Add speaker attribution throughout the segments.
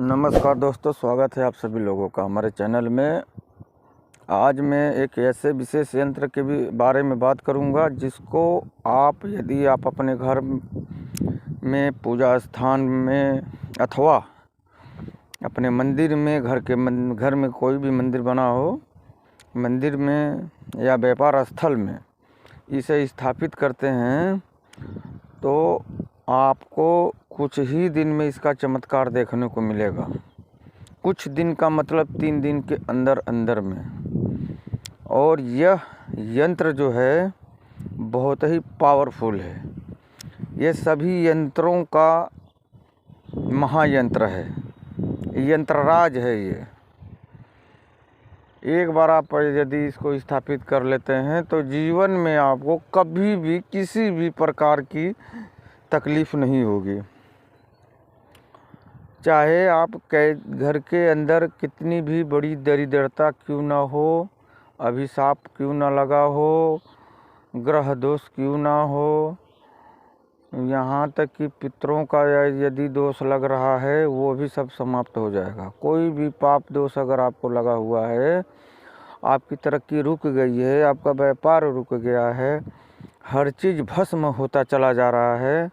Speaker 1: नमस्कार दोस्तों, स्वागत है आप सभी लोगों का हमारे चैनल में। आज मैं एक ऐसे विशेष यंत्र के भी बारे में बात करूंगा जिसको यदि आप अपने घर में, पूजा स्थान में अथवा अपने मंदिर में, घर में कोई भी मंदिर बना हो, मंदिर में या व्यापार स्थल में इसे स्थापित करते हैं तो आपको कुछ ही दिन में इसका चमत्कार देखने को मिलेगा। कुछ दिन का मतलब 3 दिन के अंदर अंदर में। और यह यंत्र जो है बहुत ही पावरफुल है। ये सभी यंत्रों का महायंत्र है, यंत्रराज है ये। एक बार आप यदि इसको स्थापित कर लेते हैं तो जीवन में आपको कभी भी किसी भी प्रकार की तकलीफ़ नहीं होगी। चाहे आप घर के अंदर कितनी भी बड़ी दरिद्रता क्यों ना हो, अभिशाप क्यों ना लगा हो, ग्रह दोष क्यों ना हो, यहाँ तक कि पितरों का यदि दोष लग रहा है वो भी सब समाप्त हो जाएगा। कोई भी पाप दोष अगर आपको लगा हुआ है, आपकी तरक्की रुक गई है, आपका व्यापार रुक गया है, हर चीज़ भस्म होता चला जा रहा है,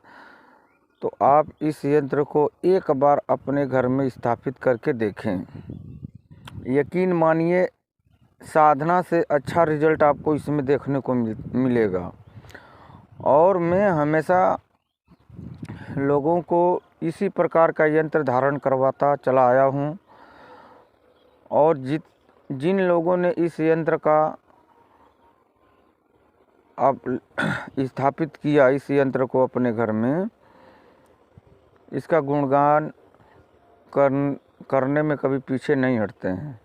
Speaker 1: तो आप इस यंत्र को एक बार अपने घर में स्थापित करके देखें। यकीन मानिए, साधना से अच्छा रिजल्ट आपको इसमें देखने को मिलेगा। और मैं हमेशा लोगों को इसी प्रकार का यंत्र धारण करवाता चला आया हूँ। और जिन लोगों ने इस यंत्र का स्थापित किया, इस यंत्र को अपने घर में, इसका गुणगान करने में कभी पीछे नहीं हटते हैं।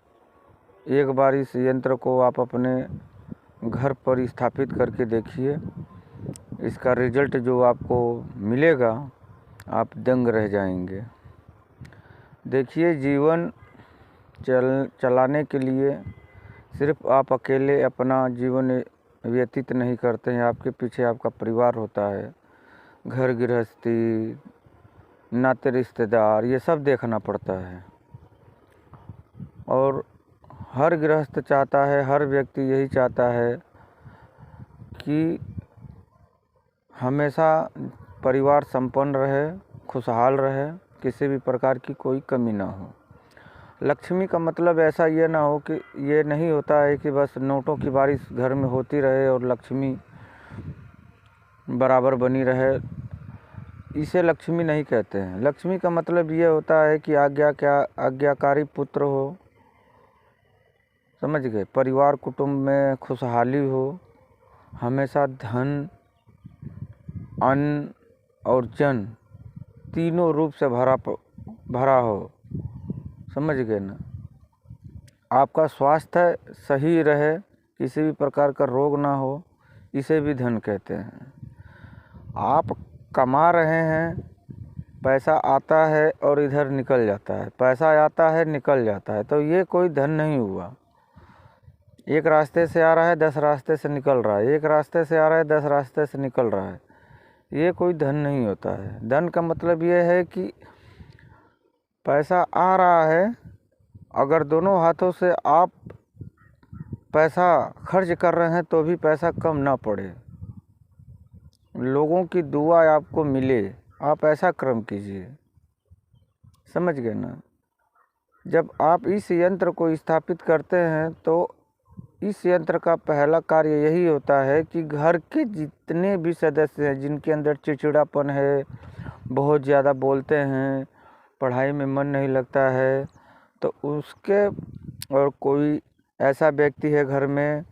Speaker 1: एक बार इस यंत्र को आप अपने घर पर स्थापित करके देखिए, इसका रिजल्ट जो आपको मिलेगा आप दंग रह जाएंगे। देखिए, जीवन चलाने के लिए सिर्फ आप अकेले अपना जीवन व्यतीत नहीं करते हैं, आपके पीछे आपका परिवार होता है, घर गृहस्थी, नाते रिश्तेदार, ये सब देखना पड़ता है। और हर गृहस्थ चाहता है, हर व्यक्ति यही चाहता है कि हमेशा परिवार संपन्न रहे, खुशहाल रहे, किसी भी प्रकार की कोई कमी ना हो। लक्ष्मी का मतलब ऐसा ये ना हो कि ये नहीं होता है कि बस नोटों की बारिश घर में होती रहे और लक्ष्मी बराबर बनी रहे, इसे लक्ष्मी नहीं कहते हैं। लक्ष्मी का मतलब ये होता है कि आज्ञाकारी पुत्र हो, समझ गए, परिवार कुटुंब में खुशहाली हो, हमेशा धन, अन्न और जन तीनों रूप से भरा हो, समझ गए ना। आपका स्वास्थ्य सही रहे, किसी भी प्रकार का रोग ना हो, इसे भी धन कहते हैं। आप कमा रहे हैं, पैसा आता है और इधर निकल जाता है, पैसा आता है निकल जाता है, तो ये कोई धन नहीं हुआ। एक रास्ते से आ रहा है, 10 रास्ते से निकल रहा है, एक रास्ते से आ रहा है, 10 रास्ते से निकल रहा है, ये कोई धन नहीं होता है। धन का मतलब ये है कि पैसा आ रहा है, अगर दोनों हाथों से आप पैसा खर्च कर रहे हैं तो भी पैसा कम ना पड़े, लोगों की दुआ आपको मिले, आप ऐसा कर्म कीजिए, समझ गए ना। जब आप इस यंत्र को स्थापित करते हैं तो इस यंत्र का पहला कार्य यही होता है कि घर के जितने भी सदस्य हैं, जिनके अंदर चिड़चिड़ापन है, बहुत ज़्यादा बोलते हैं, पढ़ाई में मन नहीं लगता है, तो उसके, और कोई ऐसा व्यक्ति है घर में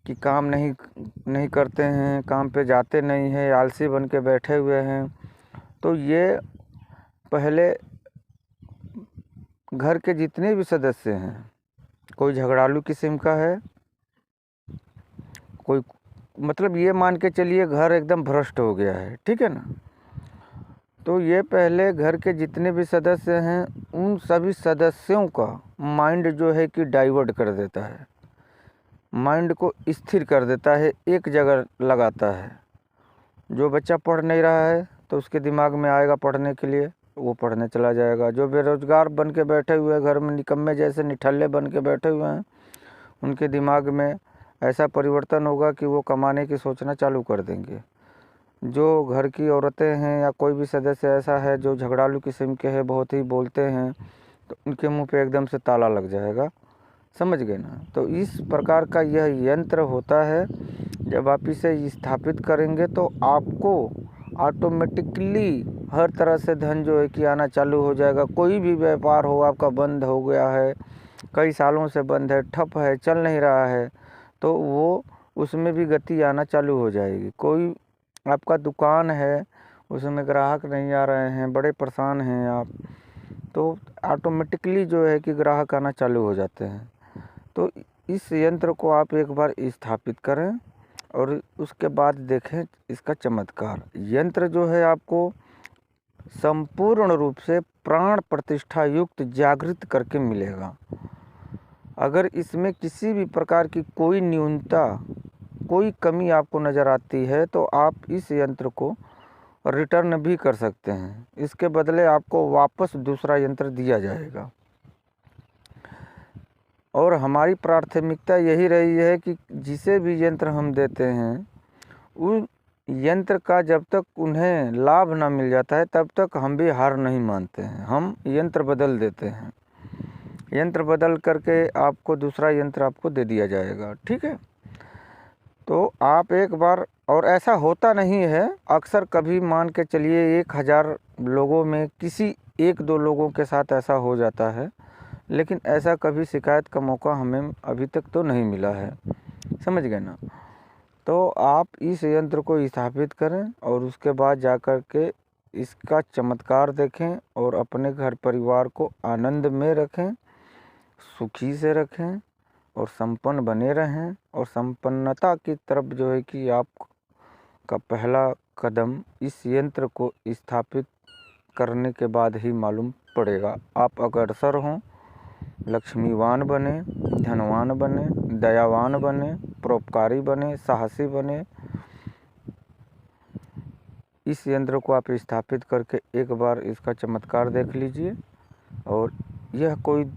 Speaker 1: कि काम नहीं करते हैं, काम पे जाते नहीं हैं, आलसी बन के बैठे हुए हैं, तो ये पहले घर के जितने भी सदस्य हैं, कोई झगड़ालू किस्म का है, कोई मतलब ये मान के चलिए घर एकदम भ्रष्ट हो गया है, ठीक है ना, तो ये पहले घर के जितने भी सदस्य हैं उन सभी सदस्यों का माइंड जो है कि डाइवर्ट कर देता है, माइंड को स्थिर कर देता है, एक जगह लगाता है। जो बच्चा पढ़ नहीं रहा है तो उसके दिमाग में आएगा पढ़ने के लिए, वो पढ़ने चला जाएगा। जो बेरोजगार बन के बैठे हुए हैं घर में, निकम्मे जैसे निठल्ले बन के बैठे हुए हैं, उनके दिमाग में ऐसा परिवर्तन होगा कि वो कमाने की सोचना चालू कर देंगे। जो घर की औरतें हैं या कोई भी सदस्य ऐसा है जो झगड़ालू किस्म के हैं, बहुत ही बोलते हैं, तो उनके मुंह पे एकदम से ताला लग जाएगा। समझ गए ना। तो इस प्रकार का यह यंत्र होता है। जब आप इसे स्थापित करेंगे तो आपको ऑटोमेटिकली हर तरह से धन जो है कि आना चालू हो जाएगा। कोई भी व्यापार हो आपका बंद हो गया है, कई सालों से बंद है, ठप है, चल नहीं रहा है, तो वो उसमें भी गति आना चालू हो जाएगी। कोई आपका दुकान है, उसमें ग्राहक नहीं आ रहे हैं, बड़े परेशान हैं आप, तो ऑटोमेटिकली जो है कि ग्राहक आना चालू हो जाते हैं। तो इस यंत्र को आप एक बार स्थापित करें और उसके बाद देखें इसका चमत्कार। यंत्र जो है आपको संपूर्ण रूप से प्राण प्रतिष्ठा युक्त जागृत करके मिलेगा। अगर इसमें किसी भी प्रकार की कोई न्यूनता, कोई कमी आपको नज़र आती है तो आप इस यंत्र को रिटर्न भी कर सकते हैं। इसके बदले आपको वापस दूसरा यंत्र दिया जाएगा। और हमारी प्राथमिकता यही रही है कि जिसे भी यंत्र हम देते हैं, उस यंत्र का जब तक उन्हें लाभ ना मिल जाता है तब तक हम भी हार नहीं मानते हैं। हम यंत्र बदल देते हैं। यंत्र बदल करके आपको दूसरा यंत्र आपको दे दिया जाएगा। ठीक है। तो आप एक बार, और ऐसा होता नहीं है, अक्सर कभी मान के चलिए 1000 लोगों में किसी 1-2 लोगों के साथ ऐसा हो जाता है, लेकिन ऐसा कभी शिकायत का मौका हमें अभी तक तो नहीं मिला है। समझ गए ना। तो आप इस यंत्र को स्थापित करें और उसके बाद जाकर के इसका चमत्कार देखें और अपने घर परिवार को आनंद में रखें, सुखी से रखें और संपन्न बने रहें। और संपन्नता की तरफ जो है कि आपका पहला कदम इस यंत्र को स्थापित करने के बाद ही मालूम पड़ेगा। आप अग्रसर हों, लक्ष्मीवान बने, धनवान बने, दयावान बने, परोपकारी बने, साहसी बने। इस यंत्र को आप स्थापित करके एक बार इसका चमत्कार देख लीजिए। और यह कोई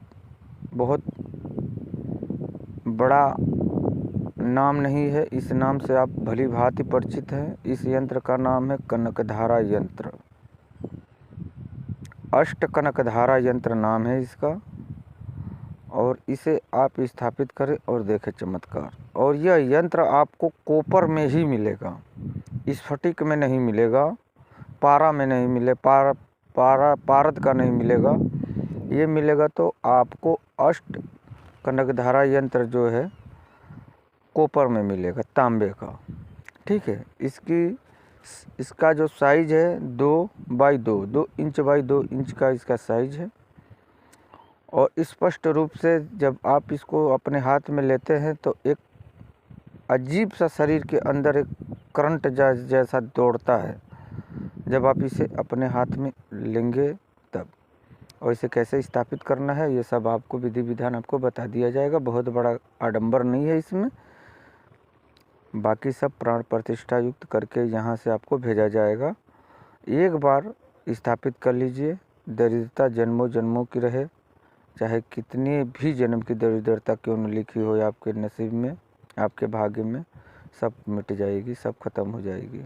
Speaker 1: बहुत बड़ा नाम नहीं है, इस नाम से आप भली भांति परिचित हैं। इस यंत्र का नाम है कनकधारा यंत्र। अष्ट कनकधारा यंत्र नाम है इसका। और इसे आप स्थापित करें और देखें चमत्कार। और यह यंत्र आपको कॉपर में ही मिलेगा, स्फटिक में नहीं मिलेगा, पारा में नहीं मिले, पारद का नहीं मिलेगा। ये मिलेगा तो आपको अष्ट कनकधारा यंत्र जो है कॉपर में मिलेगा, तांबे का। ठीक है। इसका जो साइज है 2 इंच बाई 2 इंच का इसका साइज है। और स्पष्ट रूप से जब आप इसको अपने हाथ में लेते हैं तो एक अजीब सा शरीर के अंदर एक करंट जैसा दौड़ता है जब आप इसे अपने हाथ में लेंगे तब। और इसे कैसे स्थापित करना है ये सब आपको विधि विधान आपको बता दिया जाएगा। बहुत बड़ा आडंबर नहीं है इसमें। बाकी सब प्राण प्रतिष्ठा युक्त करके यहाँ से आपको भेजा जाएगा। एक बार स्थापित कर लीजिए, दरिद्रता जन्मों जन्मों की रहे, चाहे कितनी भी जन्म की दरिद्रता क्यों न लिखी हो आपके नसीब में, आपके भाग्य में, सब मिट जाएगी, सब खत्म हो जाएगी।